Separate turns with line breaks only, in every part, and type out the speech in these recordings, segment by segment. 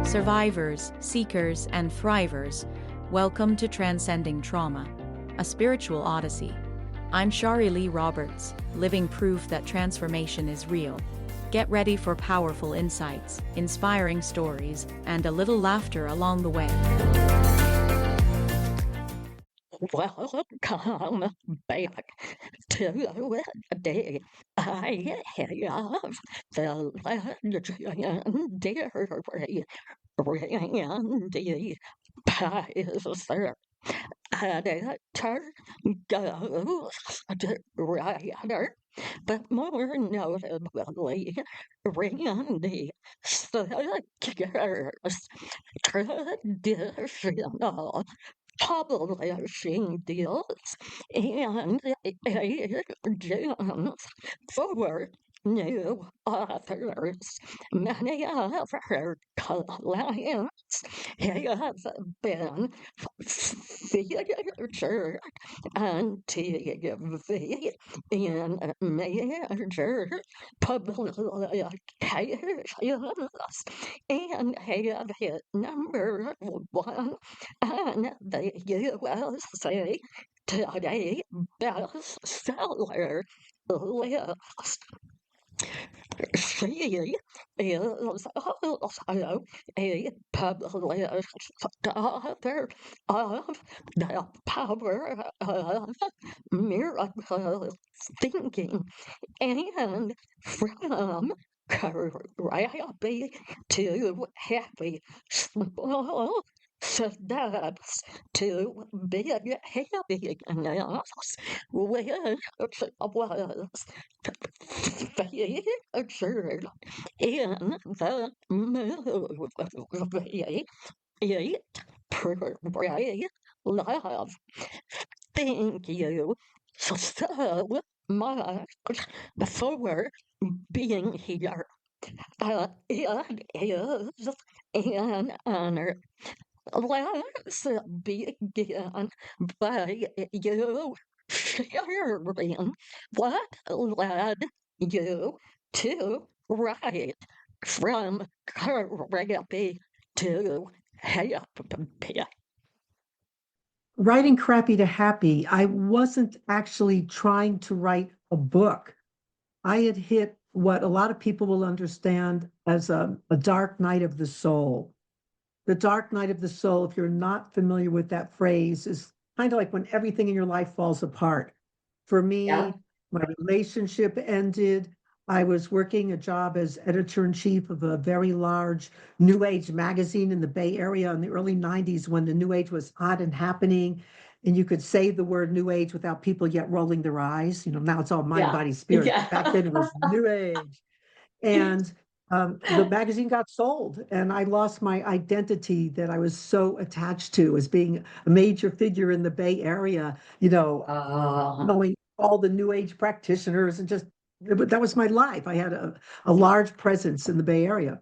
Survivors, seekers, and thrivers, welcome to Transcending Trauma, a spiritual odyssey. I'm Wryly Roberts, living proof that transformation is real. Get ready for powerful insights, inspiring stories, and a little laughter along the way.
Welcome back to the day I have the legendary Randy Peyser. Editor goes to writer, but more notably, Randy secures traditional publishing deals and agents for new authors. Many of her clients have been featured on TV in major publications and have hit #1 on the USA Today bestseller list. She is also a published author of The Power of Miracle Thinking and From Crappy to Happy, Small steps to big happiness, which was featured in the movie Eat, Pray, Love. Thank you so much for being here. It is an honor. Let's begin by you sharing what led you to write from crappy to happy.
Writing crappy to happy, I wasn't actually trying to write a book. I had hit what a lot of people will understand as a dark night of the soul. The dark night of the soul, if you're not familiar with that phrase, is kind of like when everything in your life falls apart. For
Yeah.
me, my relationship ended. I was working a job as editor-in-chief of a very large New Age magazine in the Bay Area in the early 90s when the New Age was hot and happening. And you could say the word New Age without people yet rolling their eyes. You know, now it's all mind,
Yeah.
body, spirit.
Yeah.
Back then it was New Age. And the magazine got sold, and I lost my identity that I was so attached to as being a major figure in the Bay Area, knowing all the New Age practitioners and just that was my life. I had a large presence in the Bay Area.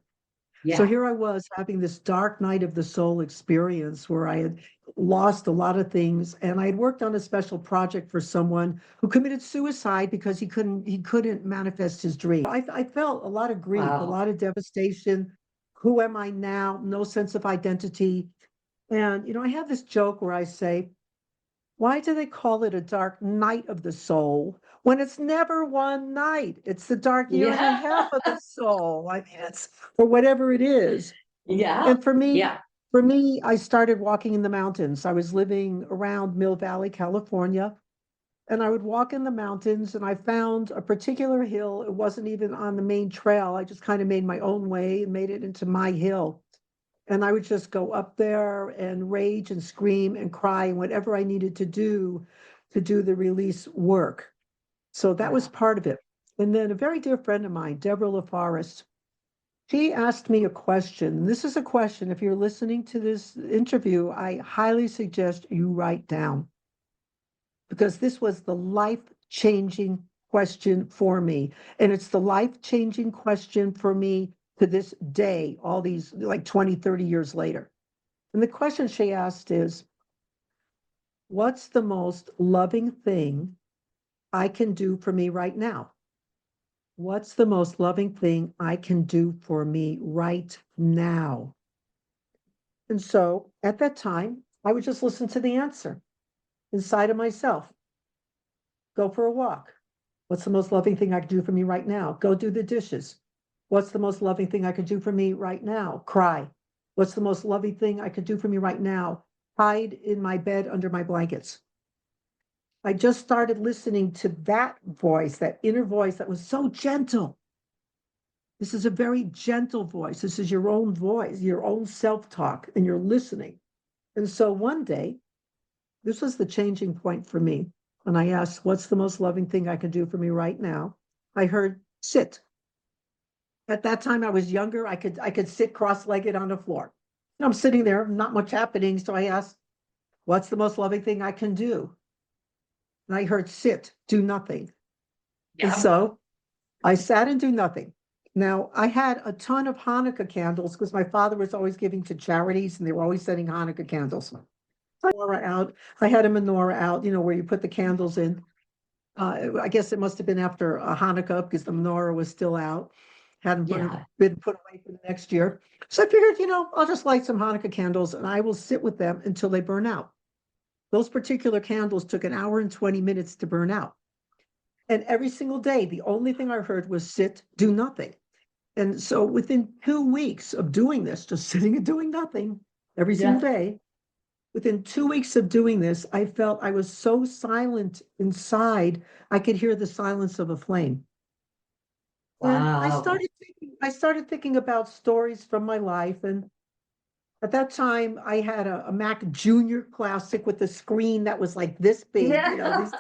So
Yeah.
here I was having this dark night of the soul experience where I had lost a lot of things, and I had worked on a special project for someone who committed suicide because he couldn't manifest his dream. I felt a lot of grief, a
Wow.
lot of devastation. Who am I now? No sense of identity. And I have this joke where I say, why do they call it a dark night of the soul when it's never one night? It's the dark year and a
Yeah.
half of the soul. I mean, it's for whatever it is.
Yeah.
And for me,
Yeah.
for me, I started walking in the mountains. I was living around Mill Valley, California, and I would walk in the mountains and I found a particular hill. It wasn't even on the main trail. I just kind of made my own way and made it into my hill. And I would just go up there and rage and scream and cry and whatever I needed to do the release work. So that was
Yeah.
part of it. And then a very dear friend of mine, Deborah LaForest, she asked me a question. This is a question, if you're listening to this interview, I highly suggest you write down because this was the life-changing question for me. And it's the life-changing question for me to this day, all these like 20, 30 years later. And the question she asked is, what's the most loving thing I can do for me right now? What's the most loving thing I can do for me right now? And so at that time, I would just listen to the answer inside of myself. Go for a walk. What's the most loving thing I could do for me right now? Go do the dishes. What's the most loving thing I could do for me right now? Cry. What's the most loving thing I could do for me right now? Hide in my bed under my blankets. I just started listening to that voice, that inner voice that was so gentle. This is a very gentle voice. This is your own voice, your own self-talk, and you're listening. And so one day, this was the changing point for me. When I asked, what's the most loving thing I can do for me right now? I heard sit. At that time, I was younger. I could sit cross-legged on the floor. I'm sitting there, not much happening. So I asked, what's the most loving thing I can do? And I heard sit, do nothing. And so I sat and do nothing. Now, I had a ton of Hanukkah candles because my father was always giving to charities and they were always sending Hanukkah candles. Menorah out. I had a menorah out, where you put the candles in. I guess it must have been after Hanukkah because the menorah was still out, hadn't been put away for the next year. So I figured, I'll just light some Hanukkah candles and I will sit with them until they burn out. Those particular candles took 1 hour and 20 minutes to burn out. And every single day, the only thing I heard was sit, do nothing. And so within 2 weeks of doing this, just sitting and doing nothing every single day, within 2 weeks of doing this, I felt I was so silent inside, I could hear the silence of a flame. And I started thinking about stories from my life. And at that time, I had a Mac Junior Classic with a screen that was like this big, these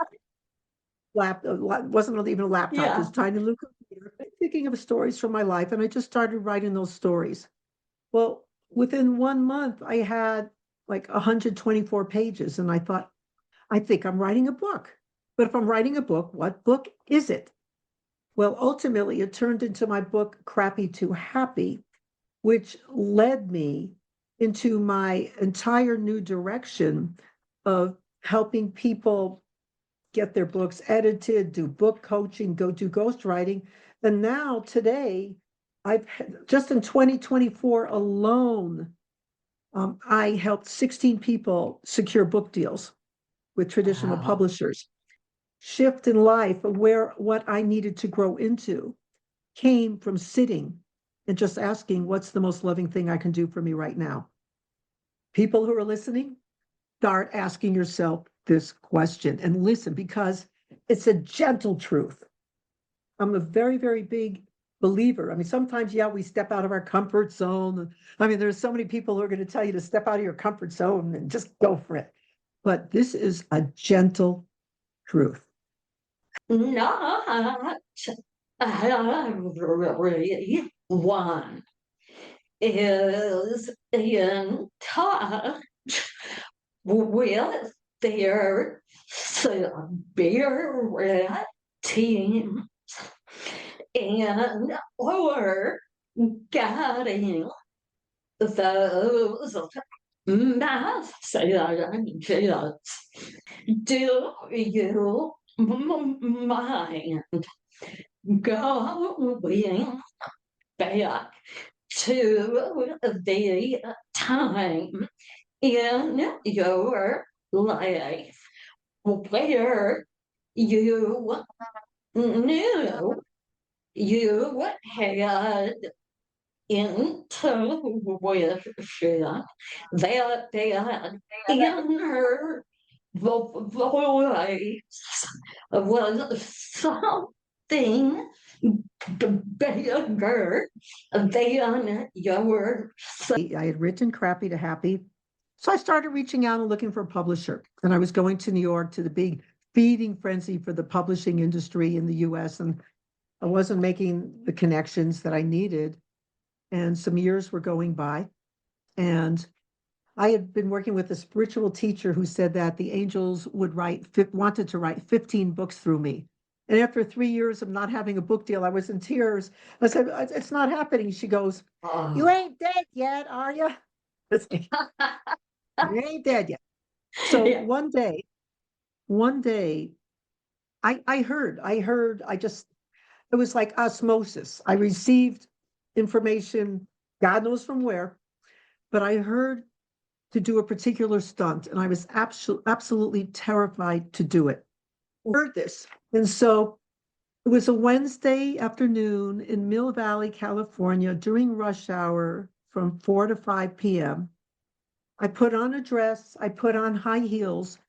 wasn't even a laptop, this tiny little computer. Thinking of stories from my life, and I just started writing those stories. Well, within 1 month, I had like 124 pages, and I thought, I think I'm writing a book. But if I'm writing a book, what book is it? Well, ultimately, it turned into my book, Crappy to Happy, which led me into my entire new direction of helping people get their books edited, do book coaching, go do ghostwriting. And now today, just in 2024 alone, I helped 16 people secure book deals with traditional publishers. Shift in life of what I needed to grow into came from sitting and just asking, what's the most loving thing I can do for me right now? People who are listening, start asking yourself this question and listen, because it's a gentle truth. I'm a very, very big believer. I mean, sometimes, we step out of our comfort zone. I mean, there's so many people who are going to tell you to step out of your comfort zone and just go for it. But this is a gentle truth.
Not every one is in touch with their spirit teams and or getting those messages. Do you mind going back to the time in your life where you knew you had intuition that inner voice was something bigger than yourself.
I had written Crappy to Happy. So I started reaching out and looking for a publisher. And I was going to New York to the big feeding frenzy for the publishing industry in the US. And I wasn't making the connections that I needed. And some years were going by. And I had been working with a spiritual teacher who said that the angels wanted to write 15 books through me. And after 3 years of not having a book deal, I was in tears. I said, it's not happening. She goes, you ain't dead yet, are you? You ain't dead yet. So one day, I heard, it was like osmosis. I received information, God knows from where, but I heard to do a particular stunt, and I was absolutely terrified to do it. I heard this. And so it was a Wednesday afternoon in Mill Valley, California, during rush hour from 4 to 5 p.m. I put on a dress, I put on high heels.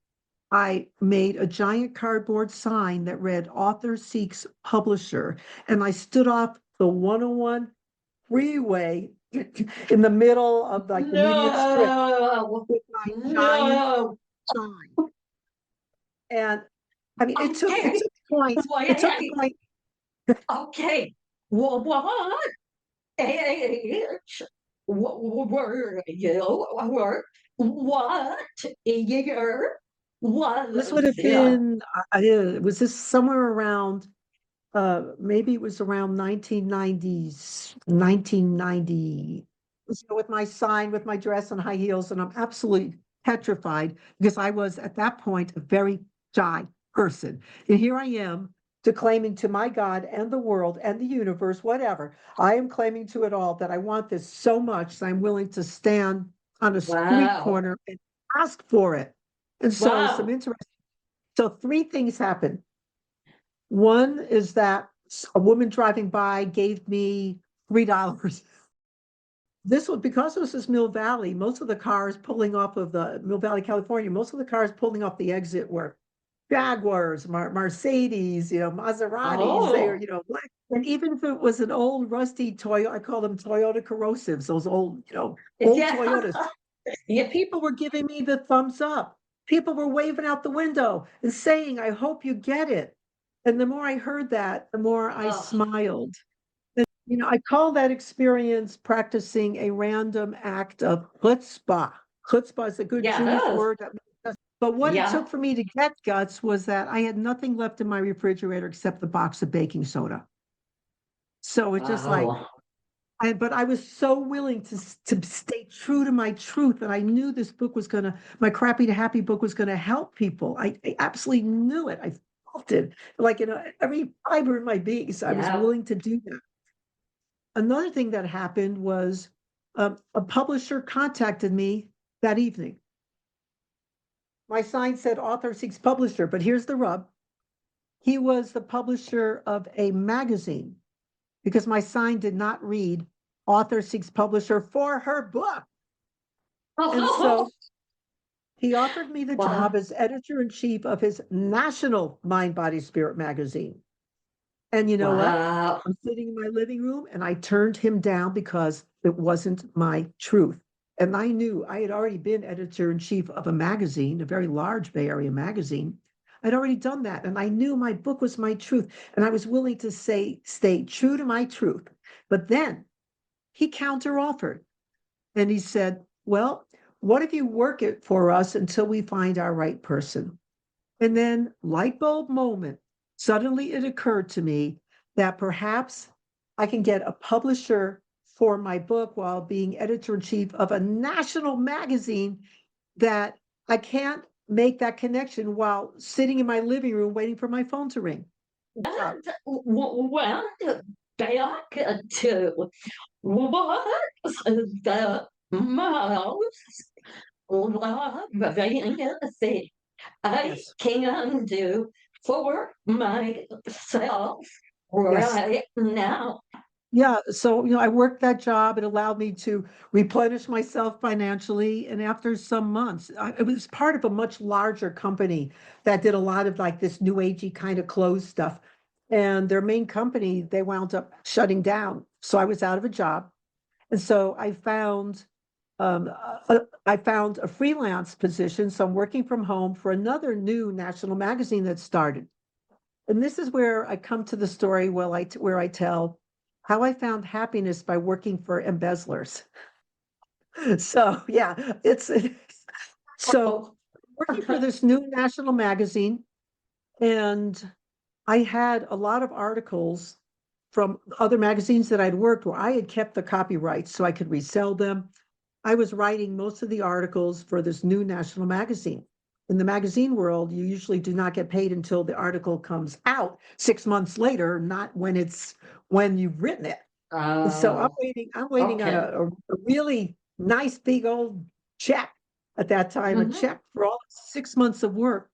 I made a giant cardboard sign that read Author Seeks Publisher, and I stood off the 101 freeway in the middle of like the median strip
No,
with my giant
no.
sign. And I mean, it took
Okay.
a point.
Okay. Well, what age were you? What year
This
was
would have
it?
been, was this somewhere around, maybe it was around 1990s, 1990, with my sign, with my dress and high heels, and I'm absolutely petrified because I was at that point a very shy person. And here I am declaiming to my God and the world and the universe, whatever, I am claiming to it all that I want this so much that I'm willing to stand on a street
Wow.
corner and ask for it. And so some
Wow.
interesting, so three things happened. One is that a woman driving by gave me $3. This was because this is Mill Valley. Most of the cars pulling off of the Mill Valley, California, most of the cars pulling off the exit were Jaguars, Mercedes, Maseratis. They were,
Oh,
black. And even if it was an old rusty Toyota, I call them Toyota corrosives, those old, old
yeah.
Toyotas.
Yeah.
People were giving me the thumbs up. People were waving out the window and saying, I hope you get it. And the more I heard that, the more I
Oh,
smiled. I call that experience practicing a random act of chutzpah. Chutzpah is a good Jewish
yes.
word. But what it
Yeah.
took for me to get guts was that I had nothing left in my refrigerator except the box of baking soda. So it's just like,
Wow.
but I was so willing to stay true to my truth, and I knew this book was my Crappy to Happy book was gonna help people. I absolutely knew it. I felt it, like every fiber in my being. So I was
Yeah.
willing to do that. Another thing that happened was a publisher contacted me that evening. My sign said Author Seeks Publisher, but here's the rub. He was the publisher of a magazine because my sign did not read Author Seeks Publisher for her book. And so he offered me the
Wow.
job as editor-in-chief of his national Mind, Body, Spirit magazine. And you know what?
Wow.
I'm sitting in my living room and I turned him down because it wasn't my truth. And I knew I had already been editor-in-chief of a magazine, a very large Bay Area magazine. I'd already done that. And I knew my book was my truth. And I was willing to stay true to my truth. But then he counteroffered and he said, well, what if you work it for us until we find our right person? And then, light bulb moment, suddenly it occurred to me that perhaps I can get a publisher for my book while being editor-in-chief of a national magazine, that I can't make that connection while sitting in my living room waiting for my phone to ring.
That went back to what's the most loving thing I
Yes.
can do for myself
Yes.
right now.
Yeah, so I worked that job. It allowed me to replenish myself financially. And after some months, it was part of a much larger company that did a lot of like this new agey kind of clothes stuff. And their main company, they wound up shutting down. So I was out of a job. And so I found a freelance position. So I'm working from home for another new national magazine that started. And this is where I come to the story where I tell how I found happiness by working for embezzlers. So yeah, it's so
Oh,
working for this new national magazine, and I had a lot of articles from other magazines that I'd worked where I had kept the copyrights so I could resell them. I was writing most of the articles for this new national magazine. In the magazine world, you usually do not get paid until the article comes out 6 months later, not when you've written it. And so I'm waiting on
okay.
a really nice big old check at that time, a
Mhm.
check for all 6 months of work.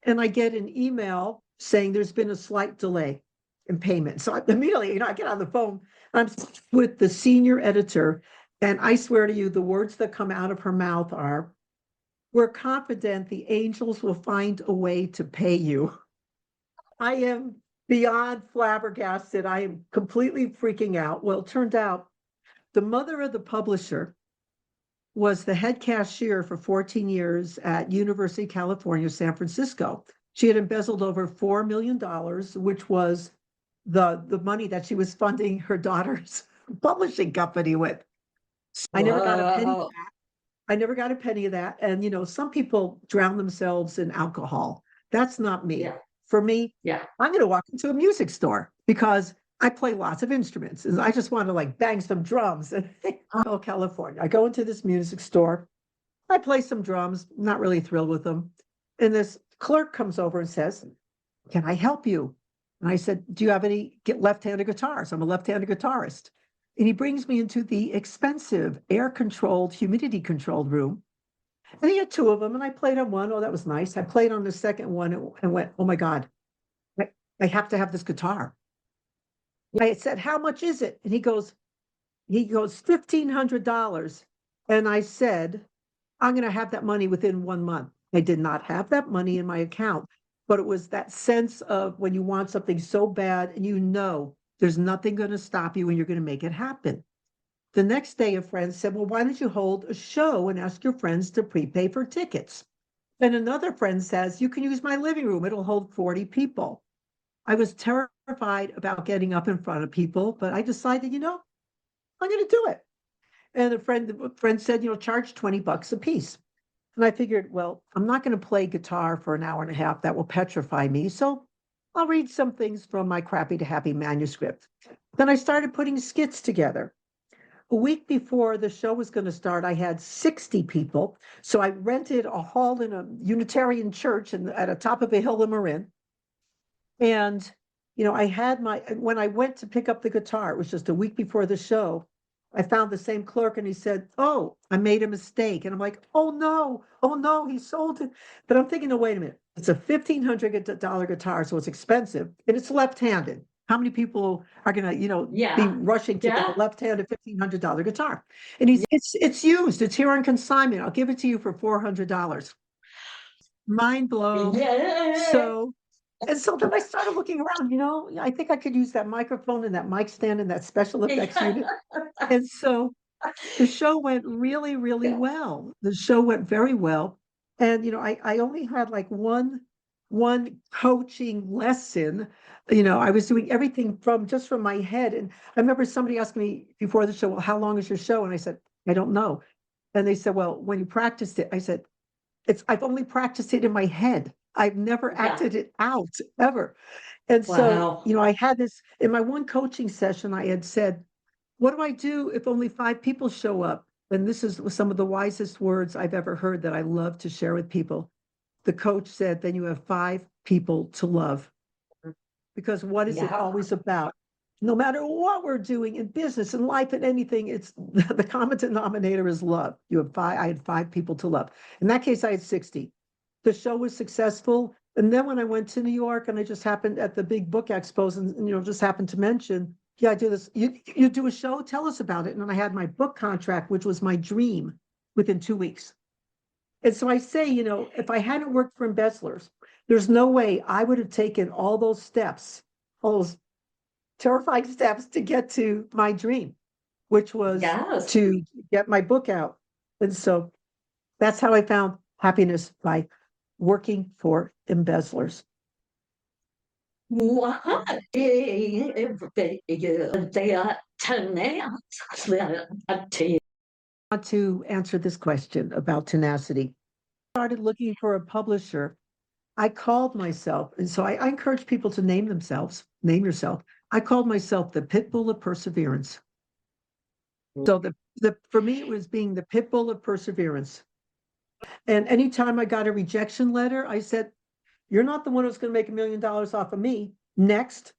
And I get an email saying there's been a slight delay in payment. So immediately, I get on the phone. I'm with the senior editor, and I swear to you, the words that come out of her mouth are, "We're confident the angels will find a way to pay you." I am beyond flabbergasted. I am completely freaking out. Well, it turned out the mother of the publisher was the head cashier for 14 years at University of California, San Francisco. She had embezzled over $4 million, which was the money that she was funding her daughter's publishing company with. I never got a penny of
Wow.
that. I never got a penny of that. And, some people drown themselves in alcohol. That's not me.
Yeah.
For me,
Yeah.
I'm going to walk into a music store because I play lots of instruments and I just want to like bang some drums. And oh, California. I go into this music store. I play some drums, not really thrilled with them. And this clerk comes over and says, "Can I help you?" And I said, "Do you have any left-handed guitars? I'm a left-handed guitarist." And he brings me into the expensive air-controlled, humidity-controlled room. And he had two of them, and I played on one. Oh, that was nice. I played on the second one and went, "Oh my God, I, I have to have this guitar." I said, "How much is it?" And he goes, $1,500. And I said, "I'm going to have that money within 1 month." I did not have that money in my account, but it was that sense of when you want something so bad and there's nothing going to stop you and you're going to make it happen. The next day, a friend said, "Well, why don't you hold a show and ask your friends to prepay for tickets?" And another friend says, "You can use my living room. It'll hold 40 people." I was terrified about getting up in front of people, but I decided, I'm going to do it. And the friend said, "Charge $20 a piece." And I figured, well, I'm not going to play guitar for an hour and a half. That will petrify me. So I'll read some things from my crappy to happy manuscript. Then I started putting skits together. A week before the show was going to start, I had 60 people. So I rented a hall in a Unitarian church at the top of a hill in Marin. And, I had when I went to pick up the guitar, it was just a week before the show. I found the same clerk and he said, "Oh, I made a mistake." And I'm like, "Oh no, he sold it." But I'm thinking, no, wait a minute. It's a $1,500 guitar, so it's expensive and it's left-handed. How many people are gonna, be
Yeah.
rushing to get a
Yeah.
left-handed $1,500 guitar? And it's used, it's here on consignment. I'll give it to you for $400. Mind blown.
Yeah.
So then I started looking around, I think I could use that microphone and that mic stand and that special effects unit. And so the show went really, really well. The show went very well. And, I only had like one coaching lesson. I was doing everything from my head. And I remember somebody asked me before the show, "Well, how long is your show?" And I said, "I don't know." And they said, "Well, when you practiced it," I said, I've only practiced it in my head. I've never
Yeah.
acted it out ever." And so,
Wow.
I had this in my one coaching session, I had said, "What do I do if only 5 people show up?" And this is some of the wisest words I've ever heard that I love to share with people. The coach said, "Then you have 5 people to love." Because what is it
Yeah.
always about? No matter what we're doing in business and life and anything, it's the common denominator is love. I had 5 people to love. In that case, I had 60. The show was successful. And then when I went to New York and I just happened at the big book expos and just happened to mention, "Yeah, I do this. You do a show? Tell us about it." And I had my book contract, which was my dream, within 2 weeks. And so I say, if I hadn't worked for embezzlers, there's no way I would have taken all those steps, all those terrifying steps to get to my dream, which was
Yes.
to get my book out. And so that's how I found happiness, by working for embezzlers.
What is the tenacity?
I want to answer this question about tenacity. I started looking for a publisher. I called myself, and so I encourage people to name themselves, name yourself. I called myself the pit bull of perseverance. So for me, it was being the pit bull of perseverance. And anytime I got a rejection letter, I said, "You're not the one who's going to make $1 million off of me. Next."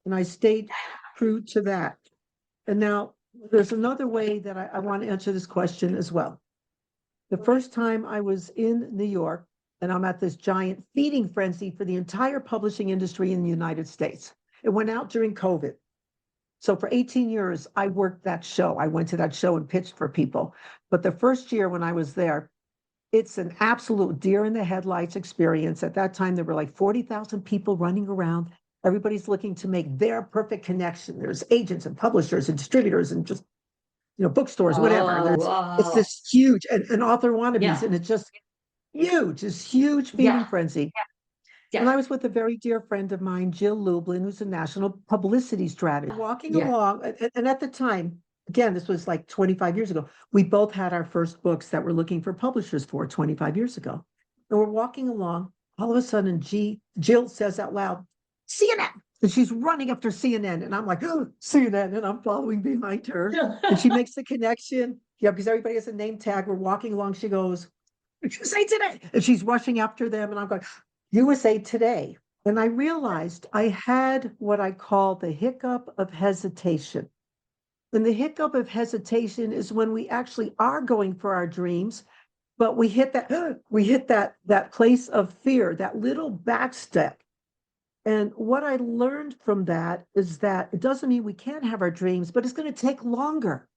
And I stayed true to that. And now there's another way that I want to answer this question as well. The first time I was in New York, and I'm at this giant feeding frenzy for the entire publishing industry in the United States. It went out during COVID. So for 18 years, I worked that show. I went to that show and pitched for people. But the first year when I was there, it's an absolute deer in the headlights experience. At that time, there were like 40,000 people running around. Everybody's looking to make their perfect connection. There's agents and publishers and distributors and just, bookstores, whatever. And it's this huge and author wannabes, and it's just huge, this huge feeding frenzy. And I was with a very dear friend of mine, Jill Lublin, who's a national publicity strategist. Walking along, and at the time, again, this was like 25 years ago, we both had our first books that we're looking for publishers for 25 years ago. And we're walking along, all of a sudden, Jill says out loud, CNN. And she's running after CNN. And I'm like, oh, CNN. And I'm following behind her. And she makes the connection. Yeah, because everybody has a name tag. We're walking along. She goes, USA Today. And she's rushing after them. And I'm going, USA Today. And I realized I had what I call the hiccup of hesitation. And the hiccup of hesitation is when we actually are going for our dreams, but we hit that place of fear, that little back step. And what I learned from that is that it doesn't mean we can't have our dreams, but it's going to take longer.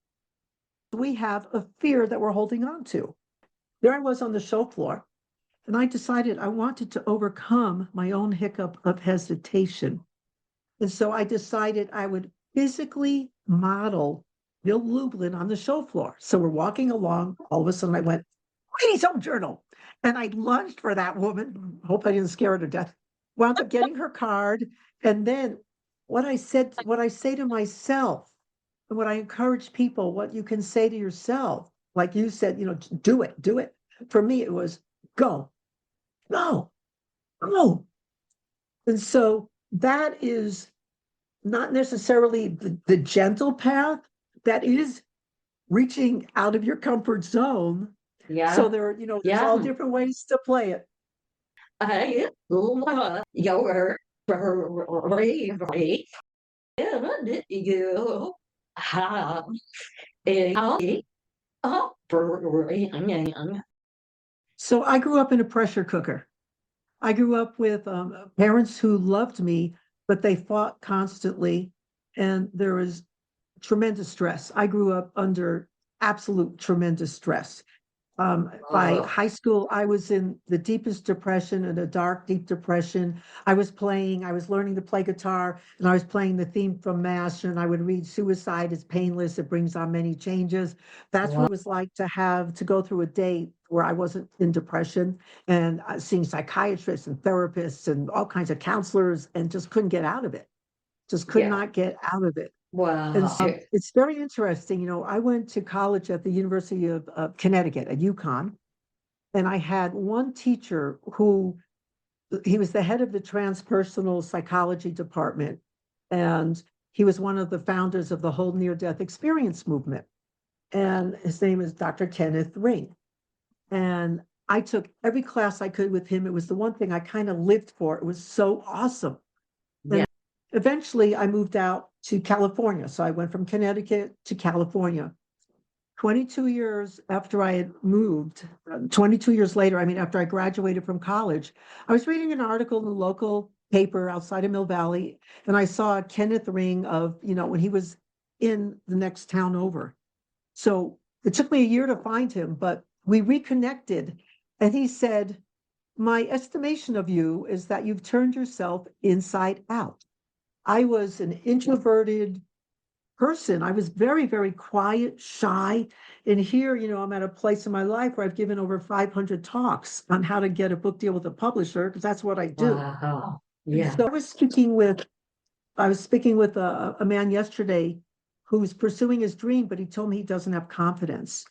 We have a fear that we're holding on to. There I was on the show floor, and I decided I wanted to overcome my own hiccup of hesitation. And so I decided I would physically model Bill Lublin on the show floor. So we're walking along. All of a sudden I went, Ladies' Home Journal. And I lunged for that woman. Hope I didn't scare her to death. Wound up getting her card. And then what I say to myself, and what I encourage people, what you can say to yourself, like you said, do it. For me, it was go. And so that is not necessarily the gentle path. That is reaching out of your comfort zone. So there's all different ways to play it.
I love your bravery. And you have a upbringing.
So I grew up in a pressure cooker. I grew up with parents who loved me, but they fought constantly, and there was tremendous stress. I grew up under absolute tremendous stress. By high school, I was in the deepest depression, in a dark, deep depression. I was learning to play guitar, and I was playing the theme from Master, and I would read Suicide is Painless, It Brings On Many Changes. That's what it was like to go through a day where I wasn't in depression, and seeing psychiatrists and therapists and all kinds of counselors, and just couldn't get out of it. Just could not get out of it. And so it's very interesting. I went to college at the University of Connecticut at UConn, and I had one teacher he was the head of the transpersonal psychology department, and he was one of the founders of the whole near-death experience movement. And his name is Dr. Kenneth Ring. And I took every class I could with him. It was the one thing I kind of lived for. It was so awesome. Eventually, I moved out to California. So I went from Connecticut to California. 22 years after I had moved, 22 years later, after I graduated from college, I was reading an article in the local paper outside of Mill Valley, and I saw Kenneth Ring when he was in the next town over. So it took me a year to find him, but we reconnected, and he said, my estimation of you is that you've turned yourself inside out. I was an introverted person. I was very, very quiet, shy. And here, I'm at a place in my life where I've given over 500 talks on how to get a book deal with a publisher, because that's what I do.
Wow.
So I was speaking with a man yesterday who's pursuing his dream, but he told me he doesn't have confidence.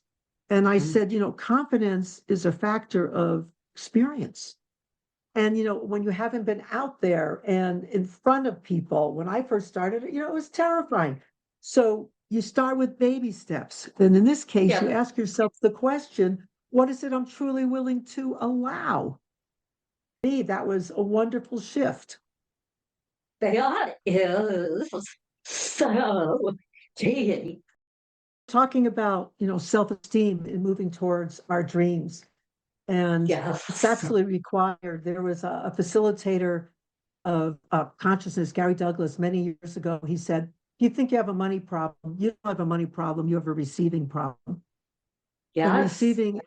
And I said, confidence is a factor of experience. And, when you haven't been out there and in front of people, when I first started, it was terrifying. So you start with baby steps. And in this case, you ask yourself the question, what is it I'm truly willing to allow? For me, that was a wonderful shift.
That is so deep.
talking about, self-esteem and moving towards our dreams. And it's
Yes.
absolutely required. There was a facilitator of consciousness, Gary Douglas, many years ago. He said, if you think you have a money problem, you don't have a money problem, you have a receiving problem. And
Yes.
receiving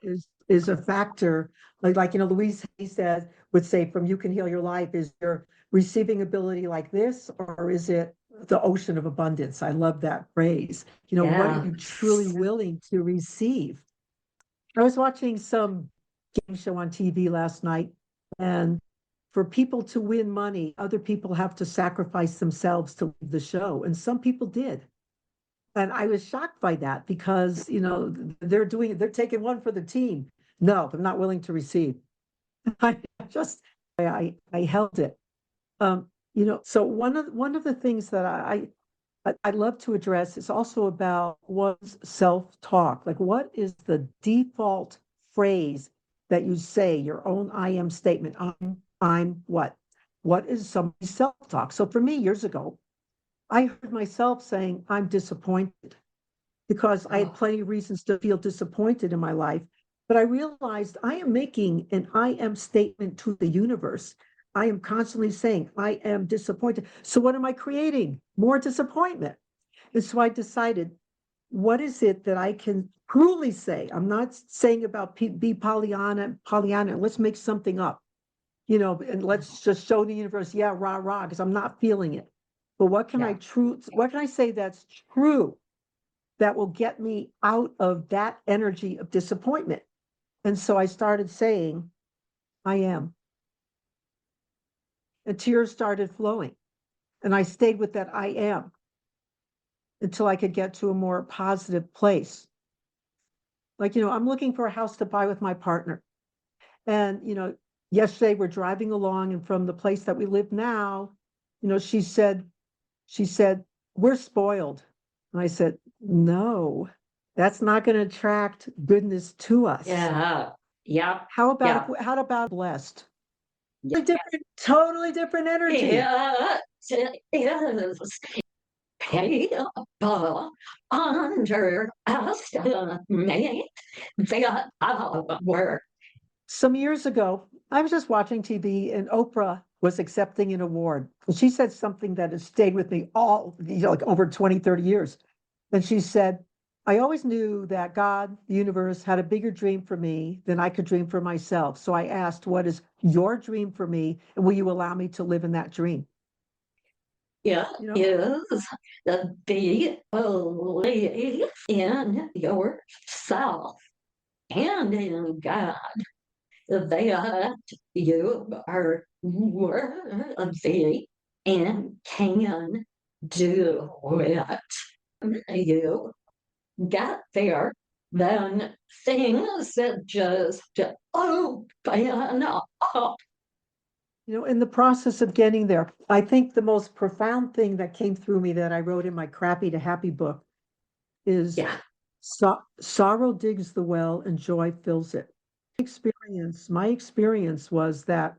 is a factor. Louise Hay would say, from You Can Heal Your Life, is your receiving ability like this, or is it the ocean of abundance? I love that phrase. What are you truly
Yes.
willing to receive? I was watching some game show on TV last night, and for people to win money, other people have to sacrifice themselves to leave the show. And some people did. And I was shocked by that because, they're taking one for the team. No, I'm not willing to receive. I just, I held it. So one of the things that I love to address is also about one's self-talk. Like, what is the default phrase that you say, your own I am statement? I'm what? What is somebody's self-talk? So for me, years ago, I heard myself saying, I'm disappointed, because I had
Oh,
plenty of reasons to feel disappointed in my life. But I realized I am making an I am statement to the universe. I am constantly saying, I am disappointed. So what am I creating? More disappointment. And so I decided, what is it that I can truly say? I'm not saying about be Pollyanna, let's make something up, and let's just show the universe, yeah, rah, rah, because I'm not feeling it. But what can
yeah.
I say that's true, that will get me out of that energy of disappointment? And so I started saying, I am. And tears started flowing. And I stayed with that I am until I could get to a more positive place. Like, I'm looking for a house to buy with my partner. And, yesterday we're driving along, and from the place that we live now, she said, we're spoiled. And I said, no, that's not going to attract goodness to us.
Yeah. Yeah.
How about
Yeah.
how about blessed? Totally different energy.
It is people underestimate the power.
Some years ago, I was just watching TV, and Oprah was accepting an award. And she said something that has stayed with me all, like over 20, 30 years. And she said, I always knew that God, the universe, had a bigger dream for me than I could dream for myself. So I asked, what is your dream for me? And will you allow me to live in that dream?
It
You know,
is the belief in yourself and in God that you are worthy and can do it. You get there, then things that just open up.
in the process of getting there, I think the most profound thing that came through me that I wrote in my Crappy to Happy book is,
Yeah.
sorrow digs the well and joy fills it. My experience was that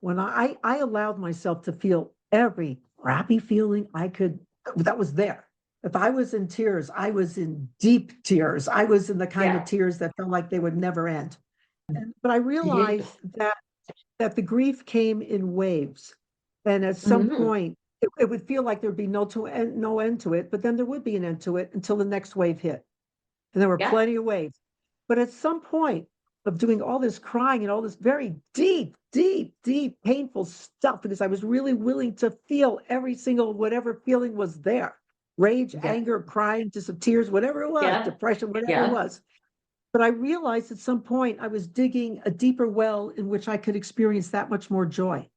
when I allowed myself to feel every crappy feeling I could, that was there. If I was in tears, I was in deep tears. I was in the kind of
Yeah.
tears that felt like they would never end. But I
Yeah.
realized that the grief came in waves. And at some
Mhm.
point, it would feel like there'd be no end to it, but then there would be an end to it until the next wave hit. And there were
Yeah.
plenty of waves. But at some point of doing all this crying and all this very deep, deep, deep, painful stuff, because I was really willing to feel every single whatever feeling was there, rage,
Yeah.
anger, crying, just tears, whatever it was,
Yeah.
depression, whatever it
Yeah.
was. But I realized at some point I was digging a deeper well in which I could experience that much more joy.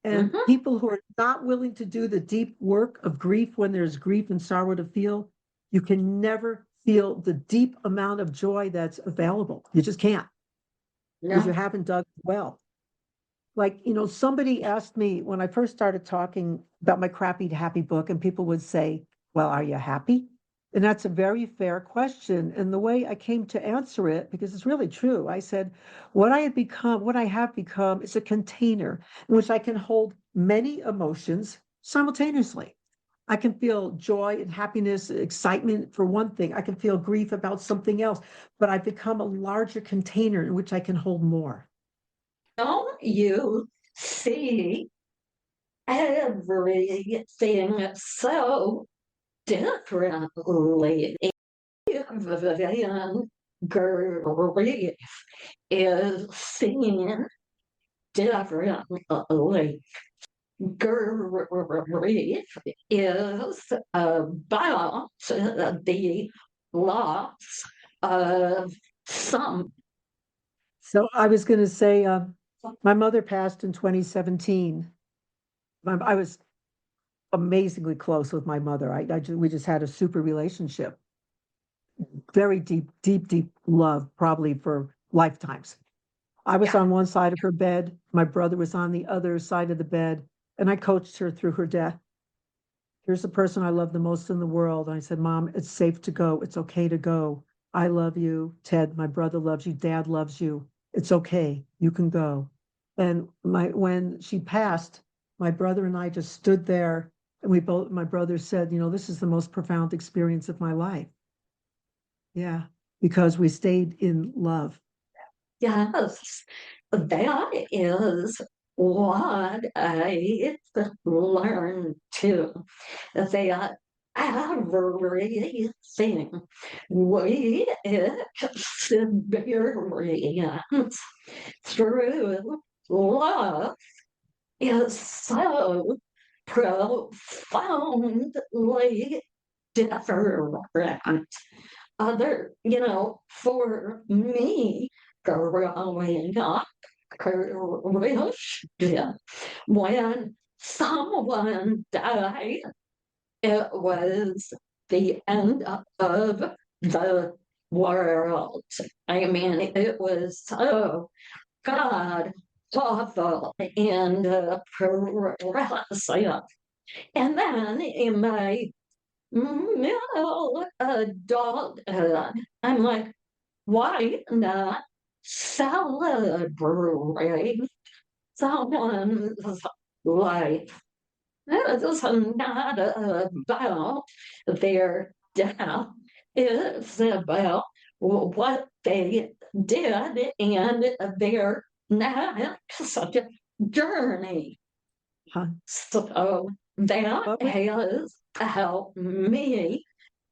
And
Mhm.
people who are not willing to do the deep work of grief, when there's grief and sorrow to feel, you can never feel the deep amount of joy that's available. You just can't, because you
Yeah.
haven't dug well. Like, somebody asked me when I first started talking about my Crappy to Happy book, and people would say, well, are you happy? And that's a very fair question. And the way I came to answer it, because it's really true, I said, what I have become is a container in which I can hold many emotions simultaneously. I can feel joy and happiness, excitement for one thing. I can feel grief about something else, but I've become a larger container in which I can hold more.
Don't you see everything so differently? Even grief is seen differently. Grief is about the loss of some.
So I was going to say, my mother passed in 2017. I was amazingly close with my mother. We just had a super relationship, very deep, deep, deep love, probably for lifetimes. I was on one side of her bed, my brother was on the other side of the bed, and I coached her through her death. Here's the person I love the most in the world. And I said, Mom, it's safe to go. It's okay to go. I love you. Ted, my brother loves you. Dad loves you. It's okay. You can go. And when she passed, my brother and I just stood there, and my brother said, this is the most profound experience of my life. Yeah, because we stayed in love.
Yes, that is what I learned too. That everything we experience through love is so profoundly different. For me, growing up, Christian, when someone died, it was the end of the world. I mean, it was so God awful and progressive. And then in my middle adulthood, I'm like, why not celebrate someone's life? It's not about their death. It's about what they did and their next journey.
Huh.
So that has helped me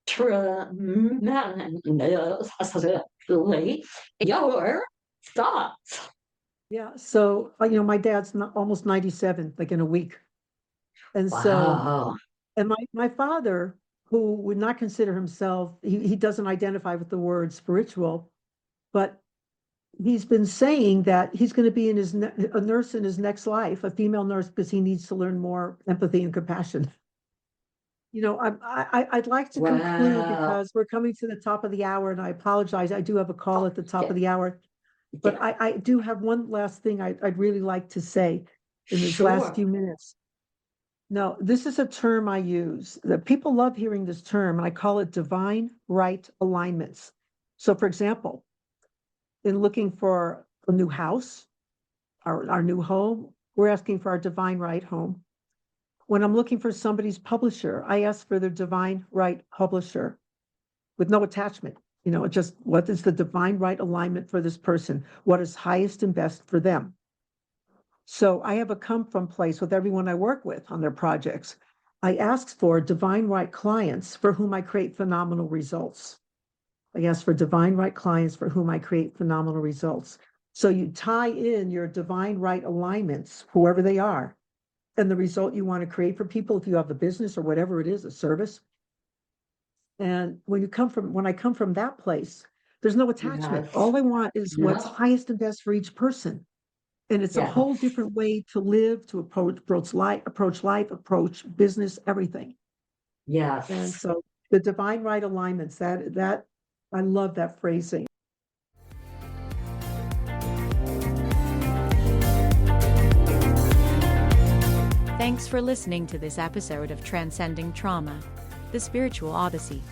tremendously. Your thoughts?
Yeah. So, my dad's almost 97, like in a week. And so,
Wow.
and my father, who would not consider himself, he doesn't identify with the word spiritual, but he's been saying that he's going to be a nurse in his next life, a female nurse, because he needs to learn more empathy and compassion. I'd like to conclude
Wow.
because we're coming to the top of the hour, and I apologize. I do have a call at the top of the hour, but I do have one last thing I'd really like to say in this last few minutes. No, this is a term I use that people love hearing this term, and I call it divine right alignments. So, for example, in looking for a new house, our new home, we're asking for our divine right home. When I'm looking for somebody's publisher, I ask for their divine right publisher with no attachment. Just what is the divine right alignment for this person? What is highest and best for them? So I have a come from place with everyone I work with on their projects. I ask for divine right clients for whom I create phenomenal results. I ask for divine right clients for whom I create phenomenal results. So you tie in your divine right alignments, whoever they are, and the result you want to create for people, if you have a business or whatever it is, a service. And when I come from that place, there's no attachment.
Yes.
All I want is what's
Yes.
highest and best for each person. And it's a whole different way to live, to approach life, approach business, everything.
Yes.
And so the divine right alignments, that I love that phrasing.
Thanks for listening to this episode of Transcending Trauma, the Spiritual Odyssey.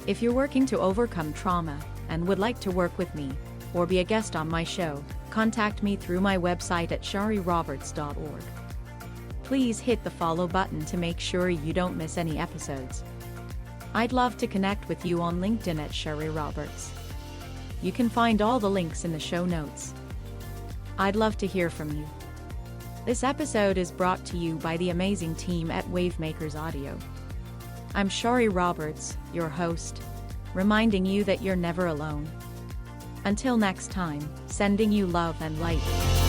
If you're working to overcome trauma and would like to work with me or be a guest on my show, contact me through my website at shariroberts.org. please hit the follow button to make sure you don't miss any episodes. I'd love to connect with you on LinkedIn at Sherry Roberts. You can find all the links in the show notes. I'd love to hear from you. This episode is brought to you by the amazing team at Wavemakers Audio. I'm Sherry Roberts, your host, reminding you that you're never alone. Until next time, sending you love and light.